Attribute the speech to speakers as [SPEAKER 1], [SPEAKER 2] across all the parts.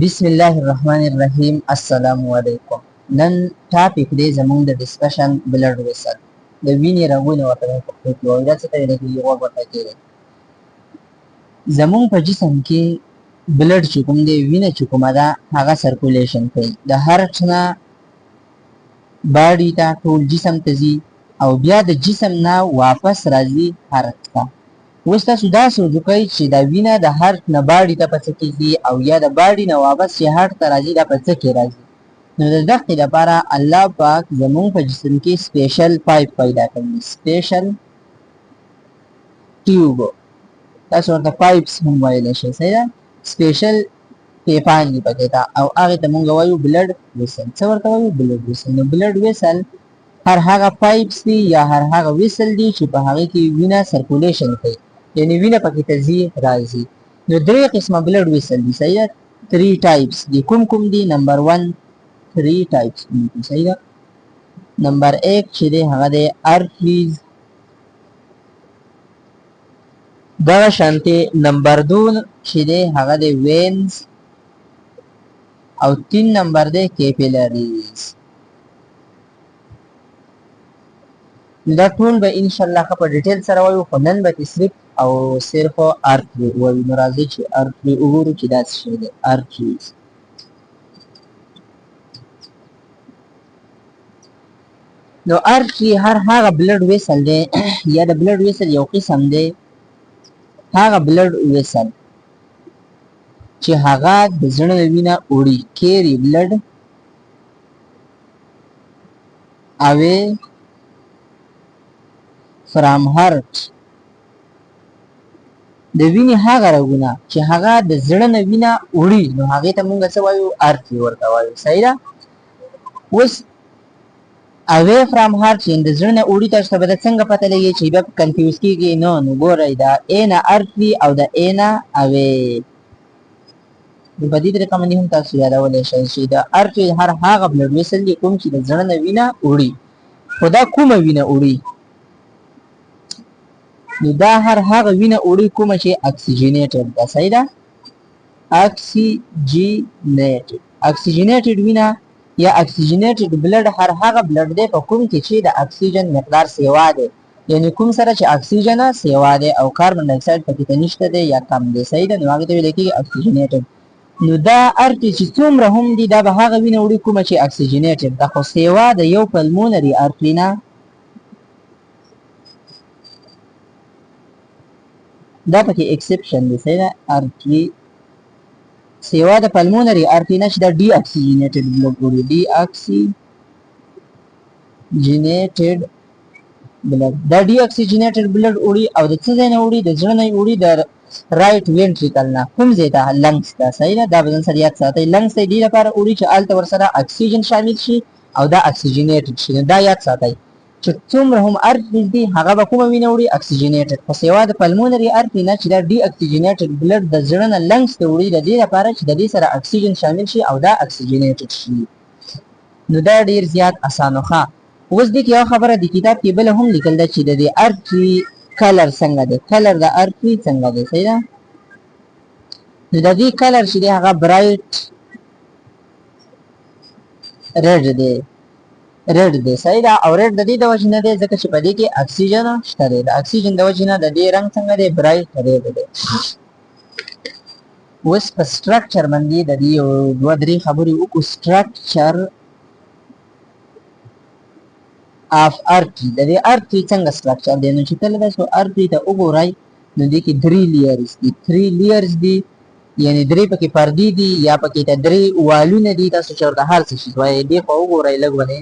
[SPEAKER 1] بسم الله الرحمن الرحیم. السلام علیکم. نن ټاپک دی زموږ د ډسکشن بلډ ویسل د وینې رګونه ورته په پښتو کې وایي. دا څه ته ویل کېږي؟ غوږ ورته کېږي. زموږ په جسم کې بلډ چې کوم دی، وینه چې کومه ده هغه سرکولیشن کوي. د هارت نه باډي ته ټول جسم ته ځي او بیا د جسم نه واپس راځي هارت ته. اوس تاسو دا سوچ وکئ چې دا وینه د هارت نه باډي ته په څه کې ځي او یا د باډي نه واپس چې هارت ته راځي دا په څه کې راځي. نو د دغې لپاره الله پاک زموږ په جسم کې سپیشل پایپ پیدا کړي، سپیشل ټیوب، تاسو ورته پایپس هم ویلی شئ. صحیح ده؟ سپیشل پیپان دي پکې ته او هغې ته مونږ وایو بلډ ویسل. څه ورته وایو؟ بلډ ویسل. نو بلډ ویسل هر هغه پایپس دي یا هر هغه ویسل دي چې په هغې کې وینه سرکولیشن کوي، یعنی وینه پکې ته ځي راځي. نو درې قسمه بلډ ویسل دي. صحیح ده؟ 3 ټایپس دي. کوم کوم دي؟ نمبر 1 3 ټایپس دي. صحیح ده؟ نمبر 1 چې دی هغه دی ارټریز، دغه شانتې نمبر 2 چې دی هغه دی وینز او 3 نمبر دی کیپیلریز. دا ټول به ان شاء الله په ډیټیل سره وایو، خو نن به صرف او صرف ارټری وایو. نو راځئ چې ارټری وګورو چې دا څه شی دی. ارټریز نو ارټری هر هغه بلډ ویسل دی یا د بلډ ویسل یو قسم دی، هغه بلډ ویسل چې هغه د زړه نه وینه وړي، کیری بلډ away from heart. د وینې هغه رګونه چې هغه د زړه نه وینه وړي نو هغې ته مونږ څه وایو؟ ارټري ورته وایو. صحیح ده؟ اوس away from heart چې د زړه نه وړي، تاسو ته به څنګه پته لګي چې بیا کنفیوز کېږي؟ نو ګورئ، دا ا نه ارټري او د ا نه away. نو په دې طریقه باندې هم تاسو یادولی شئ چې د ارټري هر هغه بلډ ویسل دي کوم چې د زړه نه وینه وړي. خو دا کومه وینه وړي؟ نو دا هر هغه وینه وړي کومه چې اکسیجنیټډ ده. صحیح ده؟ اکسیجنیټډ، اکسیجنیټډ وینه یا اکسیجنیټډ بلډ هر هغه بلډ دی په کوم کې چې د اکسیجن مقدار سیوا دی، یعنی کوم سره چې اکسیجن سیوا دی او کاربن ډای اکساید پکې ته نشته دی یا کم دی. صحیح ده؟ نو هغې ته ویل کېږي اکسیجنیټډ. نو دا ارټري چې څومره هم دي دا به هغه وینه وړي کومه چې اکسیجنیټډ ده، خو سیوا د یو پلمونري ارټري نه دا پکې ایکسپشن دی. صحیح ده؟ ارټري سیوا د پلمونري ارټري نه چې دا ډي اکسیجنیټډ بلډ وړي، ډي اکسیجنیټډ بلډ. دا ډي اکسیجنیټډ بلډ وړي او د څه ځای نه وړي؟ د زړه نه وړي، د رایټ وینټریکل نه. کوم ځای ته؟ لنګس ته. صحیح ده؟ دا به ځان سره یاد ساتئ. لنګس ته دې لپاره وړي چې هلته ورسره اکسیجن شامل شي او دا اکسیجنیټډ شي. دا یاد ساتئ چې څومره هم ارټریز دي هغه به کومه وینه وړي؟ اکسیجنیټډ. خو سیوا د پلمونري ارټري نه چې دا ډي اکسیجنیټډ بلډ د زړه نه لنګس ته وړي، د دې لپاره چې د دې سره اکسیجن شامل شي او دا اکسیجنیټډ شي. نو دا ډیر زیات اسانه ښه. اوس دې کې یو خبره د کتاب کې بله هم لیکل ده چې د دې ارټري کلر څنګه دی، کلر د ارټري څنګه دی. صحیح ده؟ نو د دې کلر چې دی هغه برایټ ریډ دی، ریډ دی. صحیح ده؟ او ریډ د دې د وجې نه دی ځکه چې په دې کې اکسیجن شته دی. د اکسیجن د وجې نه د دې رنګ څنګه دی؟ برایټ ریډ دی. اوس په سټرکچر باندې د دې یو دوه درې خبرې وکړو. سټرکچر اف ارټري، د دې ارټري څنګه سټرکچر دی؟ نو چې کله تاسو ارټري ته وګورئ نو دې کې 3 لیئرز دي، 3 لیئرز دي، یعنی 3 پکې پردې دي یا پکې ته 3 والونه دي. تاسو چې ورته هر څه شي وایئ. دې خوا وګورئ لږ باندې،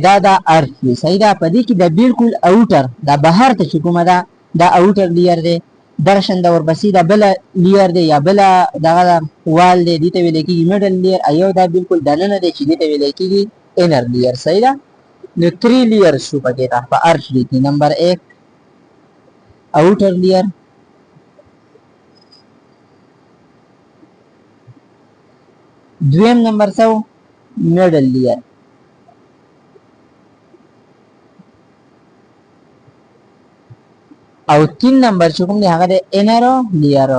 [SPEAKER 1] دا دا ارټري. صحیح ده؟ په دې کې د بالکل اوټر دا بهر ته چې کومه ده دا اوټر لیر دی، درشن د ورپسې دا بله لیر دی یا بله دغه وال دی، دې ته ویل کېږي میډل لیر. ایو دا بالکل دننه دی چې دې ته ویل کېږي انر لیر. صحیح ده؟ نو 3 لیئرز شو پکې ته په ارټري کې. نمبر 1 اوټر لیر، دویم نمبر څه میډل لیر، او 3 نمبر چې کوم دی هغه د انر لیر.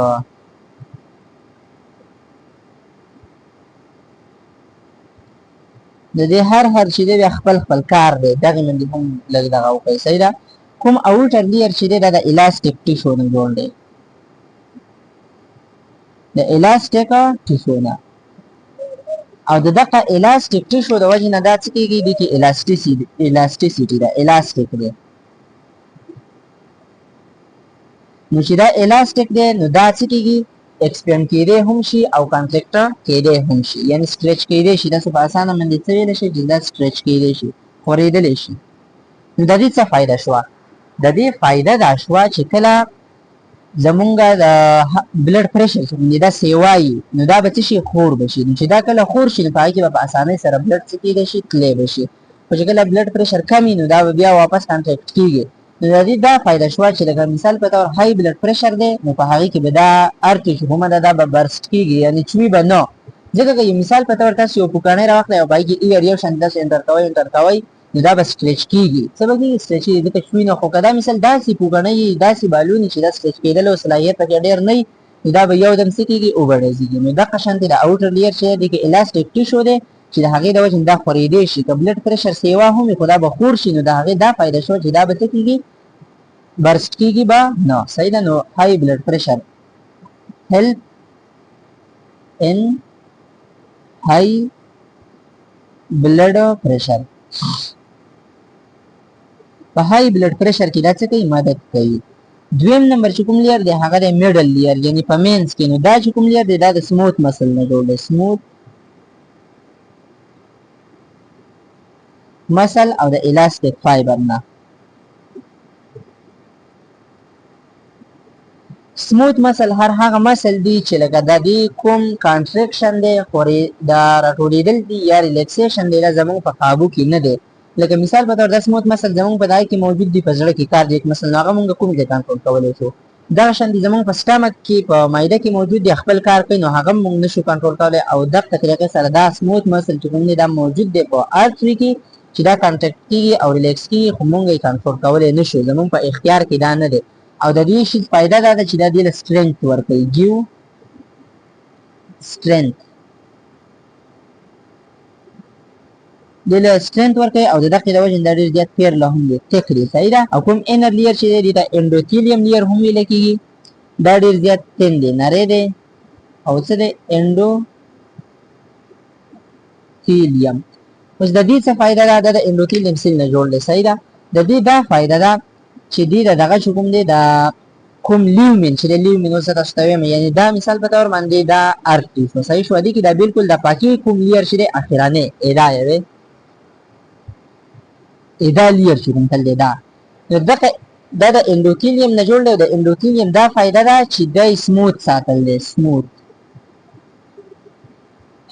[SPEAKER 1] د دې هر چې دی خپل کار دی دغه من دي هم لږ دغه وکړي صحیح ده کوم اوټر لیر چې دی دا د الاستیک ټیشو نه جوړ دی د الاستیک ټیشو نه او د دغه الاستیک ټیشو د وجې نه دا څه کېږي د کې الاستیسیټي ده الاستیک دی نو چې دا الاستیک دی نو دا څه کېږي ایکسپینډ کېدی هم شي او کانټریکټ کېدی هم شي یعنی سټریچ کېدی شي داسې په اسانه باندې څه ویلی شي چې دا سټریچ کېدی شي ښورېدلی شي نو د دې څه فایده شوه د دې فایده دا شوه چې کله زمونږ د بلډ پریشر چې دا سیوایي نو دا به څه شي خور به شي نو چې دا کله خور شي نو په هغې کې به په اسانۍ سره بلډ څه کېدی شي تللی به شي خو چې کله بلډ پریشر کم وي نو دا به بیا واپس کانټریکټ کېږي نو د دې دا فایده شوه چې لکه مثال په طور های بلډ پریشر دی نو په هغې کې به دا ارتې چې کومه ده دا به برسټ کېږي یعنې چوي به نه ځکه که یو مثال په طور تاسو یو پوکاڼۍ راواخلئ او په هغې کې اییر یو شان داسې انټر کوئ نو دا به سټریچ کېږي څه به کېږي سټریچ کېږي ځکه چوي نه خو که دا مثال داسې پوکاڼۍ داسې بالون چې دا سټریچ کېدلو صلاحیت پکې ډېر نه وي نو دا به یو دم څه کېږي وبړزېږي نو دغه شانتې د اوټر لیر چې دی کې الاستیک ټیشو دی چې د هغې د وجې نه دا خورېدی شي که بلډ پریشر سیوا هم وي خو دا به خور شي نو د هغې دا فایده شوه چې دا به څه کېږي برسټ کېږي به نه صحیح ده نو های بلډ پریشر هیلپ ان های بلډ پریشر په های بلډ پریشر کې دا څه کوي مدد کوي دویم نمبر چې کوم لیر دی هغه د میډل لیر یعنی په مینس کې نو دا چې کوم لیر دی دا د سموث مسل نه جوړ دی سموث مسل او د الاستیک فایبر نه سموث مسل هر هغه مسل دی چې لکه د دې کوم کانټریکشن دی خورې دا راټولېدل دي یا ریلیکسیشن دی دا زموږ په قابو کې نه دی لکه مثال په طور د سموث مسل زموږ په دای کې موجود دی په زړه کې کارډیک مسل نو هغه مونږ کوم ځای کنټرول کولی شو دغه شان دي زموږ په سټامک کې په معده کې موجود دی خپل کار کوي نو هغه مونږ نشو کنټرول کولی او دغه طریقې سره دا سموث مسل چې کوم دی دا موجود دی په ارتري کې چې دا کانټیکټ کېږي او ریلیکس کېږي خو مونږ یې کنټرول کولی نشو زموږ په اختیار کې دا نه دی او د دې شي فایده دا ده چې دا دې له سټرینث ورکوي ګیو سټرینث دې له سټرینث ورکوي او د دغې د وجې نه دا ډېر زیات پیر له هم دی تک دی صحیح ده او کوم انر لیر چې دی دې ته انډوتیلیم لیر هم ویلی کېږي دا ډېر زیات تین دی نری دی او څه دی انډوتیلیم اوس د دې څه فایده ده دا د انډوتیلیم سیل نه جوړ دی صحیح ده د دې دا فایده ده چې دی دغه چې کوم دی دا کوم لیومین چې د لیومین اوس تاسو ته وایم یعنې دا مثال په طور باندې دا ارتي شو صحیح شو دې کې دا بالکل د پاکي کوم لیر چې دی اخرانه ادا یې ادا لیر چې کوم تل دی دا دغه دا د انډوتیلیم نه جوړ دی د انډوتیلیم دا فایده ده چې دی سموث ساتل دی سموث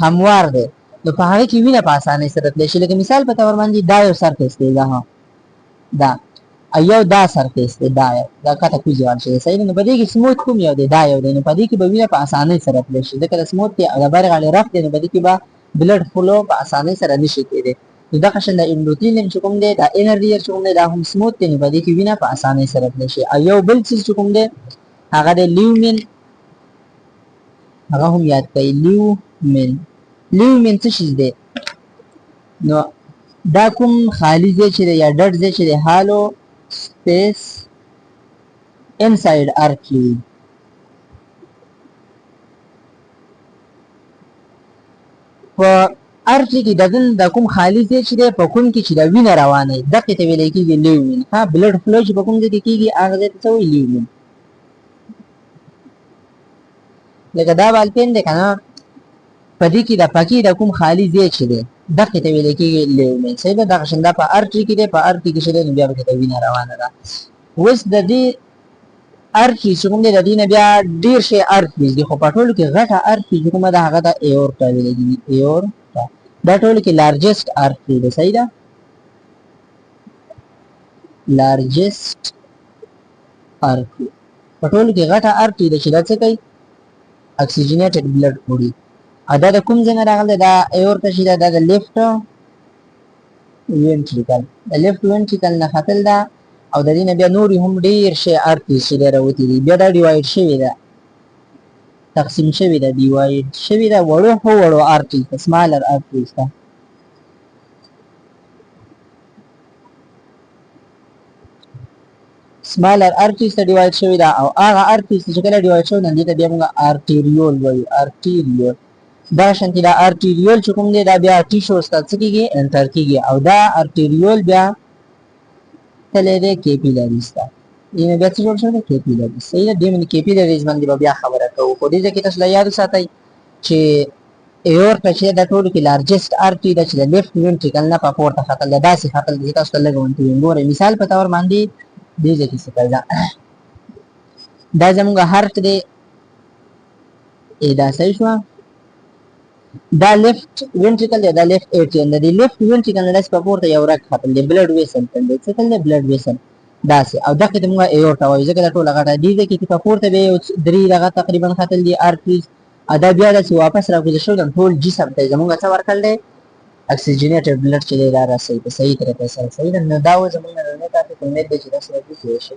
[SPEAKER 1] هموار دی نو په هغې کې وینه په اسانۍ سره تللی شي لکه مثال په طور باندې دا یو سرفیس دی دا یو دا سرفیس دی دا کته کوزي وال شي صحیح نو په دې کې سموث کوم یو دی دا یو دی نو په دې کې به وینه په اسانۍ سره تللی شي ځکه د سموث دی او د بر غاړې رف دی نو په دې کې به بلډ فلو په اسانۍ سره نشي کېدی نو دغه شان د انډوتیلیم چې کوم دی دا انر لیر چې کوم دی دا هم سموث دی نو په دې کې وینه په اسانۍ سره تللی شي او یو بل څیز چې کوم دی هغه د لیومین هغه هم یاد کړئ لیومین څه شی دی نو دا کوم خالی ځای چې دی یا ډډ ځای چې دی هالو space inside artery په ارتري کې د کوم خالي ځای چې دی په کوم کې چې د وینه روانه وي دقې ته ویلی کېږي لیومین ها بلډ فلو چې په کوم ځای کې کېږي هغه ځای ته څه وایي لیومین لکه دا بالپین دی که نه په دې کې د پکې د کوم خالي ځای چې دی دقې ته ویلی کېږي لیومین صحیح ده دغه شان دا په ارتري کې دی په ارتري کې چې دی نو بیا پکې ته وینه روانه ده اوس د دې ارتري چې کوم دی د دې نه بیا ډېر شی ارتریز دي خو په ټولو کې غټه ارتري چې کومه ده هغه د ایورټا ویلی کېږي ایورټا دا ټولو کې لارجسټ ارتري دی صحیح ده لارجسټ ارتري په ټولو کې غټه ارتري ده چې دا څه کوي اکسیجنیټډ بلډ وړي دا د کوم ځای نه راغلی دا ایورټا چې ده دا د لیفټ وینټریکل د لیفټ وینټریکل نه ختل ده او د دې نه بیا نورې هم ډېر شی ارتریز چې دی راوتي دي بیا دا ډیوایډ شوې ده تقسیم شوې ده ډیوایډ شوې ده وړو ارتریز ته سمالر ارتریز ته سمالر ارټریز ته ډیوایډ شوی دا او هغه ارټریز چې کله ډیوایډ شوی نه دي ته بیا موږ ارټریول وایو ارټریول دا شانتي دا ارټریول چې کوم دی دا بیا ټیشوز ته څه کیږي انټر کیږي او دا ارټریول بیا تللی دی کیپیلریز ته یعنې بیا څه جوړ شوی دی کیپیلریز صحیح ده دې باندې کیپیلریز باندې به بیا خبره کوو خو دې ځای کې تاسو دا یاد وساتئ چې اورټا چې دا ټولو کې لارجسټ ارټري ده چې د لیفټ وینټریکل نه په پورته ختل ده داسې ختل دي تاسو ته لږ ونټي ګورئ مثال په تور باندې دې ځای کې څه کوي دا زموږ هارت دی دا صحیح شوه دا لیفټ وینټریکل دی دا لیفټ ایټریم دی د لیفټ وینټریکل نه داسې په پورته یو رګ ختل دی بلډ ویسل تل دی څه تل دی بلډ ویسل داسې او دغه ته موږ اورټا وایو ځکه دا ټوله غټه دي کې په پورته به یو درې دغه تقریبا ختل دي ارټریز دا بیا داسې واپس راکوزه شو د ټول جسم ته زموږ څه ورکړل دی اکسیجنیټډ بلډ چې دی را رسوي په صحیح طریقې سره صحیح ده نو دا و زموږ نننی ټاپک امید دی چې تاسو راته پوه شئ